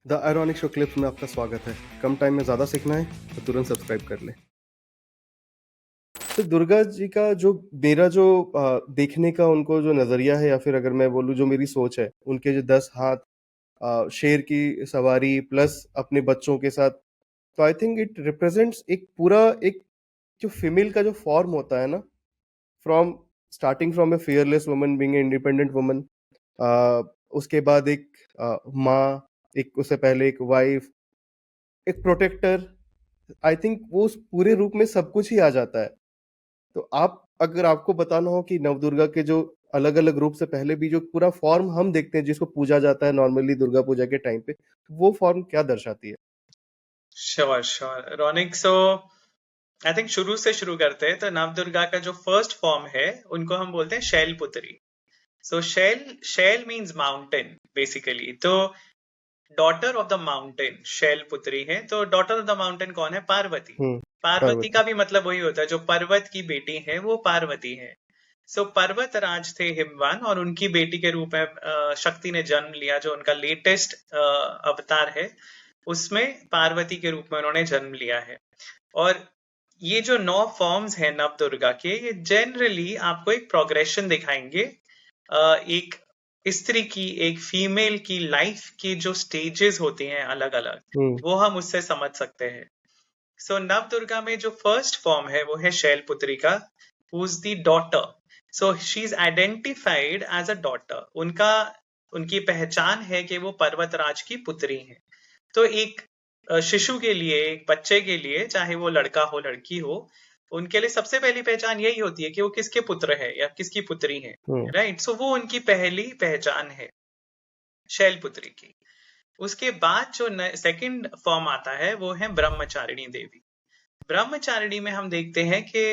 The ironic show clips में आपका स्वागत है। कम टाइम में ज़्यादा सीखना है तो तुरंत सब्सक्राइब कर लें। तो दुर्गा जी का जो मेरा जो देखने का उनको जो नज़रिया है, या फिर अगर मैं बोलूँ जो मेरी सोच है, उनके जो 10 हाथ, शेर की सवारी प्लस अपने बच्चों के साथ, तो आई थिंक इट रिप्रेजेंट्स एक पूरा एक जो फीमेल का जो फॉर्म होता है ना, from starting from A fearless woman, being a independent woman, उसके बाद एक माँ, एक उससे पहले एक वाइफ, एक प्रोटेक्टर। आई थिंक वो उस पूरे रूप में सब कुछ ही आ जाता है। तो आप, अगर आपको बताना हो कि नवदुर्गा के जो अलग अलग रूप से पहले भी जो पूरा फॉर्म हम देखते हैं जिसको पूजा जाता है नॉर्मली दुर्गा पूजा के टाइम पे, तो वो फॉर्म क्या दर्शाती है? Sure sure Ronik. So I think शुरू से शुरू करते हैं तो नवदुर्गा का जो फर्स्ट फॉर्म है उनको हम बोलते हैं शैलपुत्री। सो शैल मींस माउंटेन बेसिकली। तो daughter of the mountain Shailputri है। तो डॉटर ऑफ द माउंटेन कौन है? पार्वती। पार्वती पार्वती। का भी मतलब वही होता है, जो पर्वत की बेटी है वो पार्वती है। सो पर्वत राज थे हिमवान, और उनकी बेटी के रूप में शक्ति ने जन्म लिया। जो उनका लेटेस्ट अवतार है उसमें पार्वती के रूप में उन्होंने जन्म लिया है। और ये जो 9 फॉर्म्स हैं नव दुर्गा के, ये जनरली आपको एक प्रोग्रेशन दिखाएंगे। एक स्त्री की, एक फीमेल की लाइफ की जो स्टेजेस होती हैं अलग अलग, हम्म। वो हम उससे समझ सकते हैं। सो नव दुर्गा में जो फर्स्ट फॉर्म है वो है शैलपुत्री का, who is the daughter. So she is identified as a daughter. उनका उनकी पहचान है कि वो पर्वतराज की पुत्री है। तो एक शिशु के लिए, एक बच्चे के लिए, चाहे वो लड़का हो लड़की हो, उनके लिए सबसे पहली पहचान यही होती है कि वो किसके पुत्र है या किसकी पुत्री है। हम्म। राइट। सो वो उनकी पहली पहचान है शैलपुत्री की। उसके बाद जो सेकंड फॉर्म आता है वो है ब्रह्मचारिणी देवी। ब्रह्मचारिणी में हम देखते हैं कि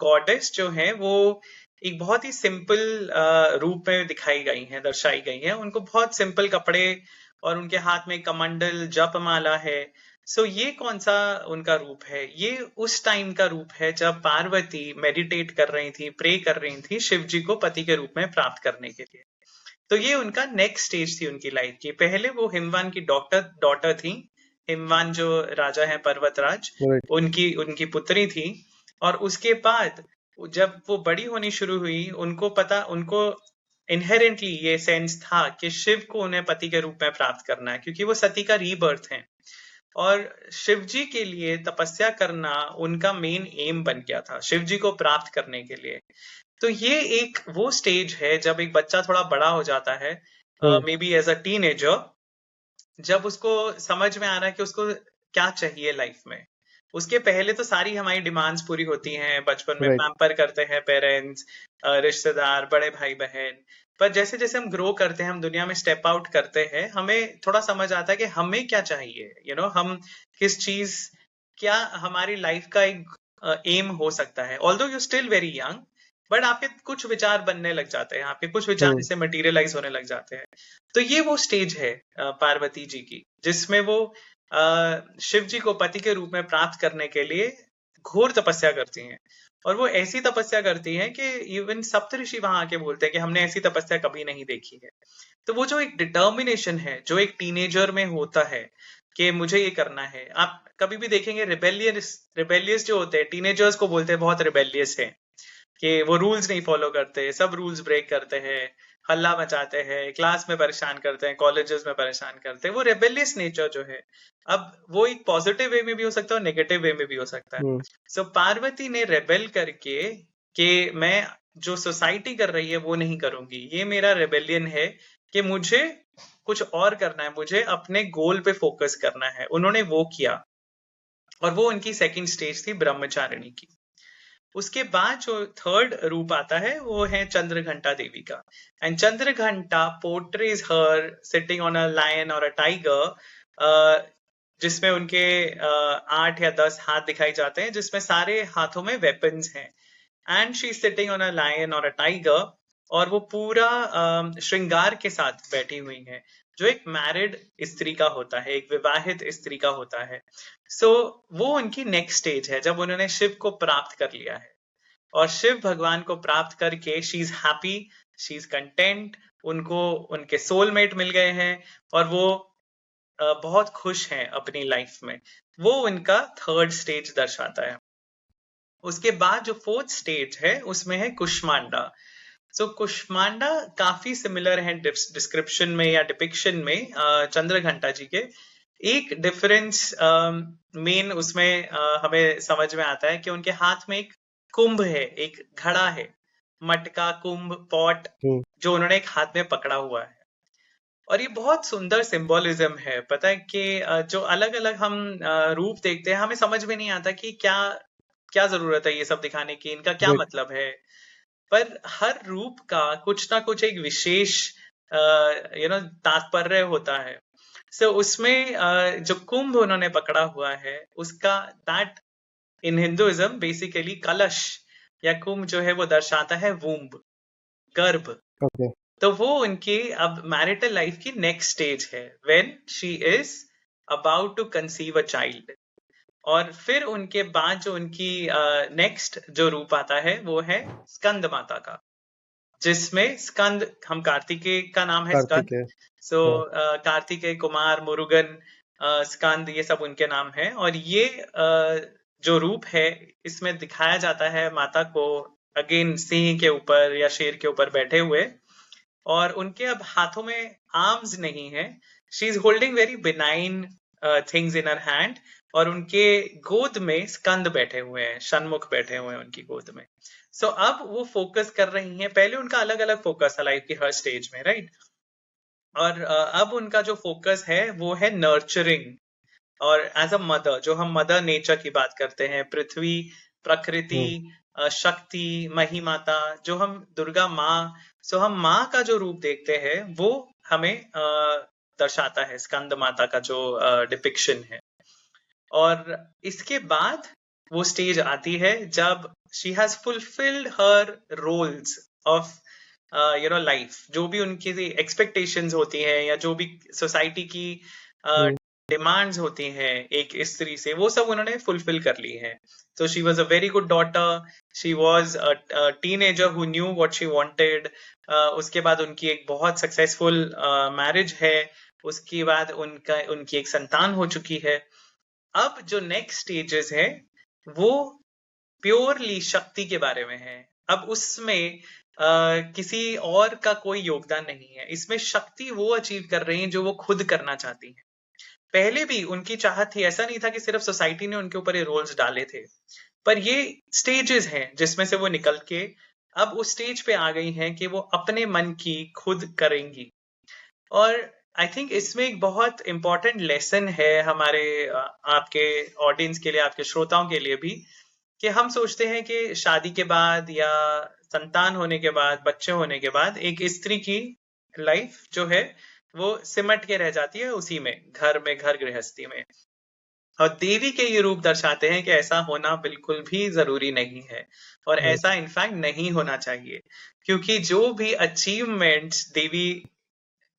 गॉडेस जो है वो एक बहुत ही सिंपल रूप में दिखाई गई हैं, दर्शाई गई हैं। उनको बहुत सिंपल कपड़े, और उनके हाथ में कमंडल जपमाला है। सो ये कौन सा उनका रूप है? ये उस टाइम का रूप है जब पार्वती मेडिटेट कर रही थी, प्रे कर रही थी शिव जी को पति के रूप में प्राप्त करने के लिए। तो ये उनका नेक्स्ट स्टेज थी उनकी लाइफ की। पहले वो हिमवान की डॉक्टर डॉटर थी। हिमवान जो राजा है पर्वतराज, राइट। उनकी उनकी पुत्री थी। और उसके बाद जब वो बड़ी होनी शुरू हुई, उनको इनहेरेंटली ये सेंस था कि शिव को उन्हें पति के रूप में प्राप्त करना है, क्योंकि वो सती का रीबर्थ है। और शिव जी के लिए तपस्या करना उनका मेन एम बन गया था, शिव जी को प्राप्त करने के लिए। तो ये एक वो स्टेज है जब एक बच्चा थोड़ा बड़ा हो जाता है, hmm. Maybe age a teenager, जब उसको समझ में आ रहा है कि उसको क्या चाहिए लाइफ में। उसके पहले तो सारी हमारी डिमांड्स पूरी होती हैं, बचपन में राइट। पैम्पर करते हैं पेरेंट्स, रिश्तेदार, बड़े भाई बहन। पर जैसे जैसे हम ग्रो करते हैं, हम दुनिया में स्टेप आउट करते हैं, हमें थोड़ा समझ आता है कि हमें क्या चाहिए, हम किस चीज, क्या हमारी लाइफ का एक एम हो सकता है। Although you still very young, but आपके कुछ विचार बनने लग जाते हैं, आपके कुछ विचार हम्म। जैसे मटेरियलाइज होने लग जाते हैं। तो ये वो स्टेज है पार्वती जी की, जिसमें वो शिव जी को पति के रूप में प्राप्त करने के लिए घोर तपस्या करती हैं। और वो ऐसी तपस्या करती हैं कि इवन सप्तऋषि वहां आके बोलते हैं कि हमने ऐसी तपस्या कभी नहीं देखी है। तो वो जो एक डिटर्मिनेशन है जो एक टीनेजर में होता है कि मुझे ये करना है। आप कभी भी देखेंगे रिबेलियस रिबेलियस जो होते हैं, टीनेजर्स को बोलते हैं बहुत रिबेलियस है, कि वो रूल्स नहीं फॉलो करते, सब रूल्स ब्रेक करते हैं, हल्ला मचाते हैं, क्लास में परेशान करते हैं, कॉलेजेस में परेशान करते हैं। वो रेबेलियस नेचर जो है, अब वो एक पॉजिटिव वे में भी हो सकता है और नेगेटिव वे में भी हो सकता है। हम्म। सो पार्वती ने रेबेल करके कि मैं जो सोसाइटी कर रही है वो नहीं करूंगी, ये मेरा रेबेलियन है कि मुझे कुछ और करना है, मुझे अपने गोल पे फोकस करना है। उन्होंने वो किया, और वो उनकी सेकंड स्टेज थी ब्रह्मचारिणी की। उसके बाद जो थर्ड रूप आता है वो है चंद्रघंटा देवी का। And Chandraghanta portrays her sitting on a lion और अ टाइगर, जिसमें उनके 8 या 10 हाथ दिखाई जाते हैं, जिसमें सारे हाथों में वेपन्स हैं। And she is sitting on a lion और अ टाइगर, और वो पूरा श्रृंगार के साथ बैठी हुई है, जो एक मैरिड स्त्री का होता है, एक विवाहित स्त्री का होता है। सो वो उनकी नेक्स्ट स्टेज है जब उन्होंने शिव को प्राप्त कर लिया है। और शिव भगवान को प्राप्त करके she is happy, she is content, उनको उनके सोलमेट मिल गए हैं। और वो बहुत खुश हैं अपनी लाइफ में, वो उनका थर्ड स्टेज दर्शाता है। उसके बाद जो फोर्थ स्टेज है उसमें है कुष्मांडा। सो कुष्मांडा काफी सिमिलर है डिस्क्रिप्शन में या डिपिक्शन में चंद्रघंटा जी के। एक डिफरेंस मेन उसमें हमें समझ में आता है कि उनके हाथ में एक कुंभ है, एक घड़ा है, मटका, कुंभ, पॉट, हम्म, जो उन्होंने एक हाथ में पकड़ा हुआ है। और ये बहुत सुंदर सिंबोलिज्म है, पता है कि जो अलग अलग हम रूप देखते हैं, हमें समझ में नहीं आता कि क्या क्या जरूरत है ये सब दिखाने की, इनका क्या राइट। मतलब है। पर हर रूप का कुछ ना कुछ एक विशेष तात्पर्य होता है। सो उसमें जो कुंभ उन्होंने पकड़ा हुआ है उसका, दैट इन हिंदुइज्म बेसिकली कलश या कुंभ जो है वो दर्शाता है वूम्ब, गर्भ। ओके। तो वो उनकी अब मैरिटल लाइफ की नेक्स्ट स्टेज है, when she is about to conceive a child. और फिर उनके बाद जो उनकी नेक्स्ट जो रूप आता है वो है स्कंद माता का, जिसमें स्कंद, हम कार्तिकेय का नाम है स्कंद। कार्तिक है। सो हाँ। कार्तिकेय, कुमार, मुरुगन, स्कंद, ये सब उनके नाम हैं। और ये जो रूप है इसमें दिखाया जाता है माता को अगेन सिंह के ऊपर या शेर के ऊपर बैठे हुए, और उनके अब हाथों में आर्म्स नहीं है। She is holding very benign things in her hand, और उनके गोद में स्कंद बैठे हुए हैं, षणमुख बैठे हुए हैं उनकी गोद में। सो अब वो फोकस कर रही हैं, पहले उनका अलग अलग फोकस था लाइफ की हर स्टेज में, राइट। और अब उनका जो फोकस है वो है नर्चरिंग, और एज अ मदर, जो हम मदर नेचर की बात करते हैं, पृथ्वी, प्रकृति, हम्म। शक्ति, महिमाता, जो हम दुर्गा माँ, सो हम माँ का जो रूप देखते हैं वो हमें दर्शाता है स्कंद माता का जो डिपिक्शन है। और इसके बाद वो स्टेज आती है जब she has fulfilled her roles of life, जो भी उनकी एक्सपेक्टेशंस होती हैं या जो भी सोसाइटी की हम्म। डिमांड्स होती हैं एक स्त्री से, वो सब उन्होंने फुलफिल कर ली है। So she was a very good daughter, she was a teenager who knew what she wanted. उसके बाद उनकी एक बहुत सक्सेसफुल मैरिज है, उसके बाद उनकी एक संतान हो चुकी है। अब जो नेक्स्ट स्टेजेस है वो प्योरली शक्ति के बारे में है। अब उसमें किसी और का कोई योगदान नहीं है, इसमें शक्ति वो अचीव कर रही है जो वो खुद करना चाहती है। पहले भी उनकी चाहत थी, ऐसा नहीं था कि सिर्फ सोसाइटी ने उनके ऊपर ये रोल्स डाले थे, पर ये स्टेजेस हैं जिसमें से वो निकल के अब उस स्टेज पे आ गई हैं कि वो अपने मन की खुद करेंगी। और आई थिंक इसमें एक बहुत इंपॉर्टेंट लेसन है हमारे आपके ऑडियंस के लिए, आपके श्रोताओं के लिए भी, कि हम सोचते हैं कि शादी के बाद या संतान होने के बाद, बच्चे होने के बाद एक स्त्री की लाइफ जो है वो सिमट के रह जाती है उसी में, घर में, घर गृहस्थी में। और देवी के ये रूप दर्शाते हैं कि ऐसा होना बिल्कुल भी जरूरी नहीं है, और राइट। ऐसा इनफैक्ट नहीं होना चाहिए। क्योंकि जो भी अचीवमेंट्स देवी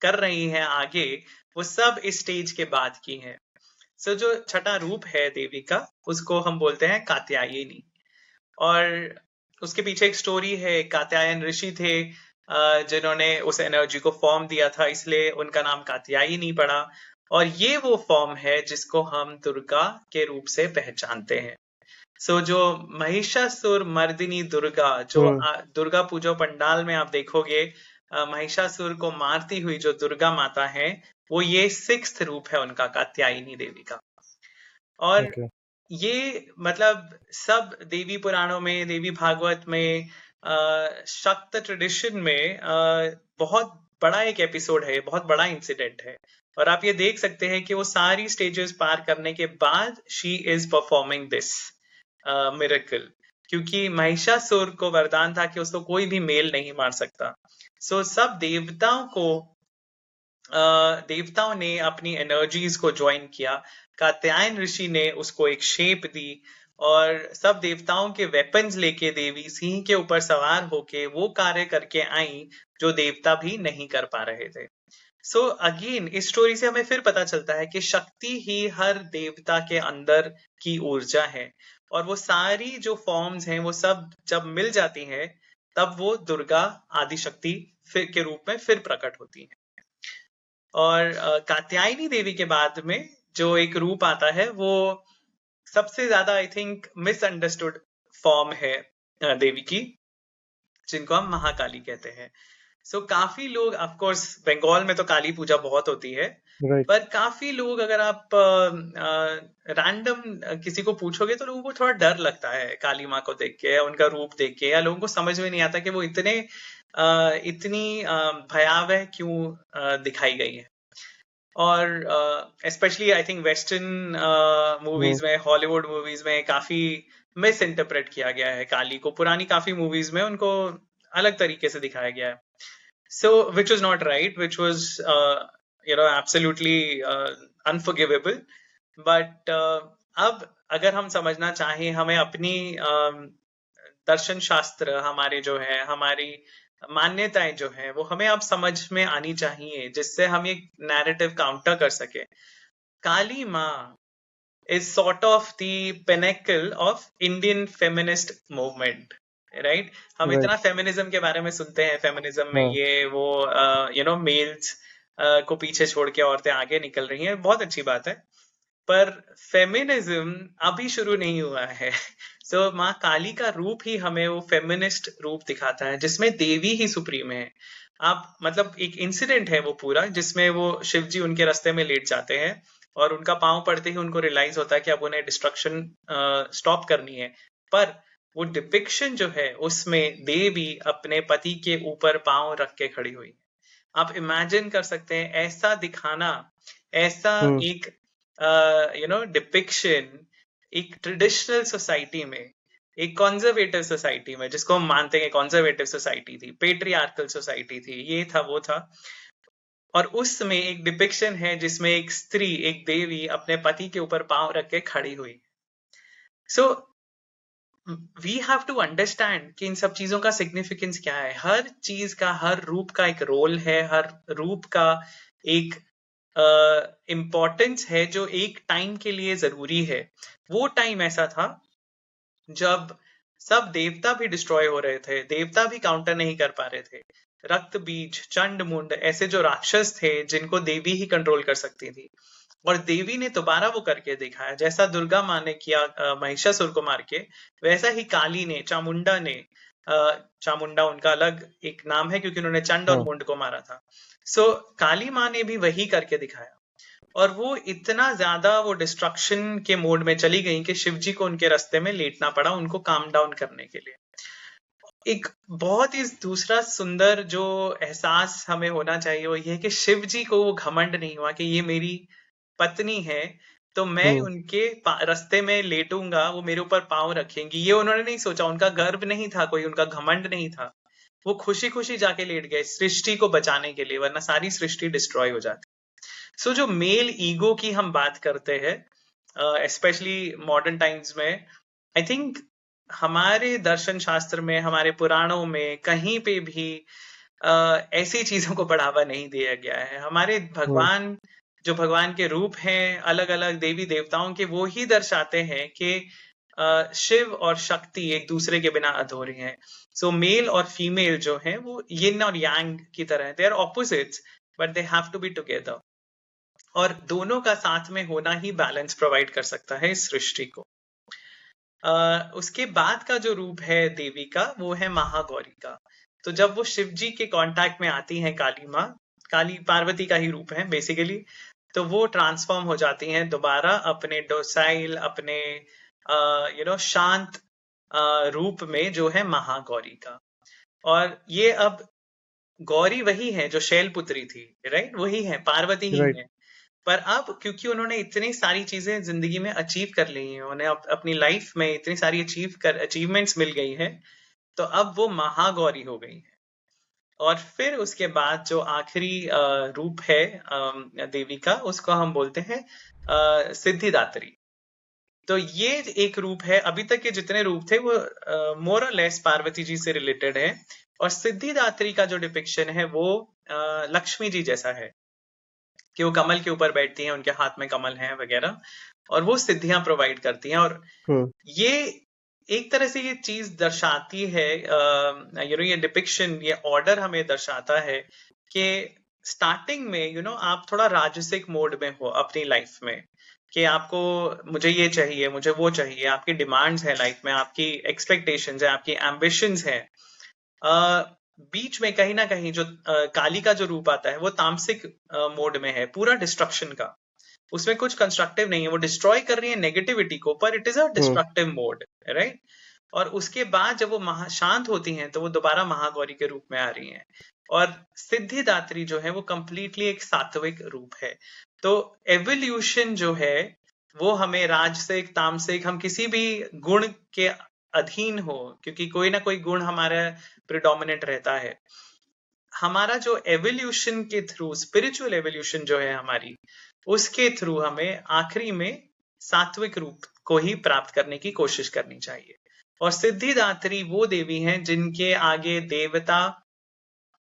कर रही हैं आगे, वो सब इस स्टेज के बाद की हैं। सो जो छठा रूप है देवी का उसको हम बोलते हैं कात्यायनी। और उसके पीछे एक स्टोरी है, कात्यायन ऋषि थे जिन्होंने उस एनर्जी को फॉर्म दिया था, इसलिए उनका नाम कात्यायनी पड़ा। और ये वो फॉर्म है जिसको हम दुर्गा के रूप से पहचानते हैं। सो जो महिषासुर मर्दिनी दुर्गा, जो हम्म। दुर्गा पूजा पंडाल में आप देखोगे, महिषासुर को मारती हुई जो दुर्गा माता है, वो ये सिक्स्थ रूप है उनका, कात्यायनी देवी का। और ओके। ये मतलब सब देवी पुराणों में, देवी भागवत में, शक्त ट्रेडिशन में बहुत बड़ा एक एपिसोड है, बहुत बड़ा इंसिडेंट है। और आप ये देख सकते हैं कि वो सारी स्टेजेस पार करने के बाद she is performing this miracle, क्योंकि महिषासुर को वरदान था कि उसको कोई भी मेल नहीं मार सकता। सो सब देवताओं को, देवताओं ने अपनी एनर्जीज को ज्वाइन किया, कात्यायन ऋषि ने उसको एक शेप दी, और सब देवताओं के वेपन्स लेके देवी सिंह के ऊपर सवार होके वो कार्य करके आई जो देवता भी नहीं कर पा रहे थे। सो अगेन इस स्टोरी से हमें फिर पता चलता है कि शक्ति ही हर देवता के अंदर की ऊर्जा है, और वो सारी जो फॉर्म्स हैं वो सब जब मिल जाती हैं तब वो दुर्गा आदि शक्ति फिर के रूप में फिर प्रकट होती है। और कात्यायनी देवी के बाद में जो एक रूप आता है वो सबसे ज्यादा आई थिंक मिसअंडरस्टूड फॉर्म है देवी की, जिनको हम महाकाली कहते हैं। सो काफी लोग, ऑफ कोर्स बंगाल में तो काली पूजा बहुत होती है, राइट। पर काफी लोग अगर आप रैंडम किसी को पूछोगे तो लोगों को थोड़ा डर लगता है काली माँ को देख के, या उनका रूप देख के, या लोगों को समझ में नहीं आता कि वो इतनी भयावह क्यों दिखाई गई है। और specially I think western hmm, movies में, हॉलीवुड मूवीज में काफी मिस इंटरप्रेट किया गया है काली को। पुरानी काफी मूवीज में उनको अलग तरीके से दिखाया गया है, so which was not right, which was absolutely unforgivable. but अब अगर हम समझना चाहें, हमें अपनी दर्शन शास्त्र, हमारे जो है, हमारी मान्यताएं जो है, वो हमें अब समझ में आनी चाहिए, जिससे हम एक नैरेटिव काउंटर कर सके। काली माँ is sort of the pinnacle of Indian feminist movement, right? हम राइट। इतना फेमिनिज्म के बारे में सुनते हैं, फेमिनिज्म में हाँ, ये वो मेल्स को पीछे छोड़ के औरतें आगे निकल रही हैं, बहुत अच्छी बात है। पर फेमिनिज्म अभी शुरू नहीं हुआ है। सो माँ काली का रूप ही हमें वो फेमिनिस्ट रूप दिखाता है, जिसमें देवी ही सुप्रीम है। आप मतलब एक इंसिडेंट है वो पूरा, जिसमें वो शिव जी उनके रास्ते में लेट जाते हैं, और उनका पांव पड़ते ही उनको रियलाइज होता है कि अब उन्हें डिस्ट्रक्शन स्टॉप करनी है। पर वो डिपिक्शन जो है, उसमें देवी अपने पति के ऊपर पांव रख के खड़ी हुई। आप इमेजिन कर सकते हैं ऐसा दिखाना, ऐसा हुँ, एक डिपिक्शन एक ट्रेडिशनल सोसाइटी में, एक कॉन्जर्वेटिव सोसाइटी में, जिसको हम मानते हैं कॉन्जर्वेटिव सोसाइटी थी, पेट्रियार्कल सोसाइटी थी, ये था वो था। और उसमें एक डिपिक्शन है जिसमें एक स्त्री, एक देवी अपने पति के ऊपर पांव रख के खड़ी हुई। So we have to understand कि इन सब चीजों का सिग्निफिकेंस क्या है। हर चीज का, हर रूप का एक रोल है, हर रूप का एक इम्पोर्टेंस है, जो एक टाइम के लिए जरूरी है। वो टाइम ऐसा था जब सब देवता भी डिस्ट्रॉय हो रहे थे, देवता भी काउंटर नहीं कर पा रहे थे। रक्त बीज, चंड मुंड, ऐसे जो राक्षस थे जिनको देवी ही कंट्रोल कर सकती थी, और देवी ने दोबारा वो करके दिखाया। जैसा दुर्गा माँ ने किया महिषासुर को मार के, वैसा ही काली ने, चामुंडा ने, चामुंडा उनका अलग एक नाम है क्योंकि उन्होंने चंड और हाँ, मुंड को मारा था। सो काली माँ ने भी वही करके दिखाया, और वो इतना ज्यादा वो डिस्ट्रक्शन के मोड में चली गई कि शिव जी को उनके रास्ते में लेटना पड़ा उनको काम डाउन करने के लिए। एक बहुत ही दूसरा सुंदर जो एहसास हमें होना चाहिए वो ये है कि शिव जी को वो घमंड नहीं हुआ कि ये मेरी पत्नी है, तो मैं हुँ, उनके रास्ते में लेटूंगा, वो मेरे ऊपर पाँव रखेंगी। ये उन्होंने नहीं सोचा, उनका गर्व नहीं था कोई, उनका घमंड नहीं था। वो खुशी खुशी जाके लेट गए सृष्टि को बचाने के लिए, वरना सारी सृष्टि डिस्ट्रॉय हो जाती। सो जो मेल ईगो की हम बात करते हैं, स्पेशली मॉडर्न टाइम्स में, आई थिंक हमारे दर्शन शास्त्र में, हमारे पुराणों में कहीं पे भी ऐसी चीजों को बढ़ावा नहीं दिया गया है। हमारे हुँ, भगवान, जो भगवान के रूप हैं अलग अलग देवी देवताओं के, वो ही दर्शाते हैं कि शिव और शक्ति एक दूसरे के बिना अधूरे हैं। सो मेल और फीमेल जो हैं वो यिन और यांग की तरह, they are opposites, but they have to be together. और दोनों का साथ में होना ही बैलेंस प्रोवाइड कर सकता है इस सृष्टि को। उसके बाद का जो रूप है देवी का, वो है महागौरी का। तो जब वो शिव जी के कांटेक्ट में आती हैं काली माँ, काली पार्वती का ही रूप है बेसिकली, तो वो ट्रांसफॉर्म हो जाती हैं दोबारा अपने डोसाइल, अपने शांत रूप में, जो है महागौरी का। और ये अब गौरी वही है जो शैलपुत्री थी, राइट? वही है, पार्वती ही राइट। है। पर अब क्योंकि उन्होंने इतनी सारी चीजें जिंदगी में अचीव कर ली हैं, उन्हें अपनी लाइफ में इतनी सारी अचीवमेंट्स मिल गई है, तो अब वो महागौरी हो गई है। और फिर उसके बाद जो आखिरी रूप है देवी का, उसको हम बोलते हैं सिद्धिदात्री। तो ये एक रूप है। अभी तक के जितने रूप थे वो मोर और लेस पार्वती जी से रिलेटेड है, और सिद्धिदात्री का जो डिपिक्शन है वो लक्ष्मी जी जैसा है, कि वो कमल के ऊपर बैठती हैं, उनके हाथ में कमल है वगैरह, और वो सिद्धियां प्रोवाइड करती हैं। और हुँ, ये एक तरह से ये चीज दर्शाती है, ये डिपिक्शन, ये ऑर्डर हमें दर्शाता है कि स्टार्टिंग में आप थोड़ा राजसिक मोड में हो अपनी लाइफ में, कि आपको मुझे ये चाहिए, मुझे वो चाहिए, आपकी डिमांड्स है लाइफ में, आपकी एक्सपेक्टेशंस है, आपकी एम्बिशंस है। बीच में कहीं ना कहीं जो काली का जो रूप आता है वो तामसिक मोड में है, पूरा डिस्ट्रक्शन का। उसमें कुछ कंस्ट्रक्टिव नहीं है, वो डिस्ट्रॉय कर रही है नेगेटिविटी को, पर it is a destructive mode, right. और उसके बाद जब वो शांत होती हैं तो वो दोबारा महागौरी के रूप में आ रही हैं। और सिद्धिदात्री जो है वो कंप्लीटली एक सात्विक रूप है। तो एवोल्यूशन जो है वो हमें राजसिक तामसिक, हम किसी भी गुण के अधीन हो, क्योंकि कोई ना कोई गुण हमारा प्रिडोमिनेंट रहता है। हमारा जो एवोल्यूशन के थ्रू, स्पिरिचुअल एवोल्यूशन जो है हमारी, उसके थ्रू हमें आखिरी में सात्विक रूप को ही प्राप्त करने की कोशिश करनी चाहिए। और सिद्धिदात्री वो देवी हैं जिनके आगे देवता,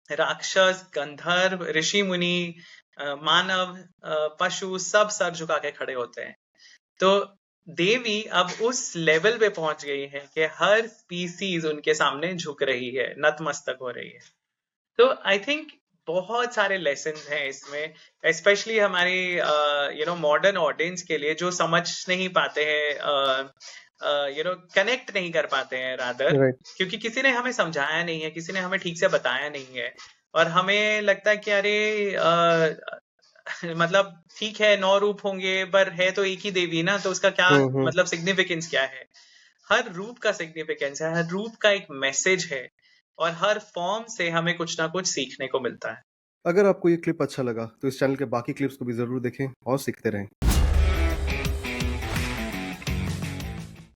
राक्षस, गंधर्व, ऋषि मुनि, मानव, पशु सब सर झुका के खड़े होते हैं। तो देवी अब उस लेवल पे पहुंच गई है कि हर स्पीसीज उनके सामने झुक रही है, नतमस्तक हो रही है। तो आई थिंक बहुत सारे लेसन हैं इसमें, स्पेशली हमारी मॉडर्न ऑडियंस के लिए, जो समझ नहीं पाते हैं, कनेक्ट नहीं कर पाते हैं रादर, राइट। क्योंकि किसी ने हमें समझाया नहीं है, किसी ने हमें ठीक से बताया नहीं है। और हमें लगता है कि अरे मतलब ठीक है 9 रूप होंगे, पर है तो एक ही देवी ना, तो उसका क्या मतलब सिग्निफिकेंस क्या है? हर रूप का सिग्निफिकेंस है, हर रूप का एक मैसेज है, और हर फॉर्म से हमें कुछ ना कुछ सीखने को मिलता है। अगर आपको ये क्लिप अच्छा लगा तो इस चैनल के बाकी क्लिप्स को भी जरूर देखें और सीखते रहें।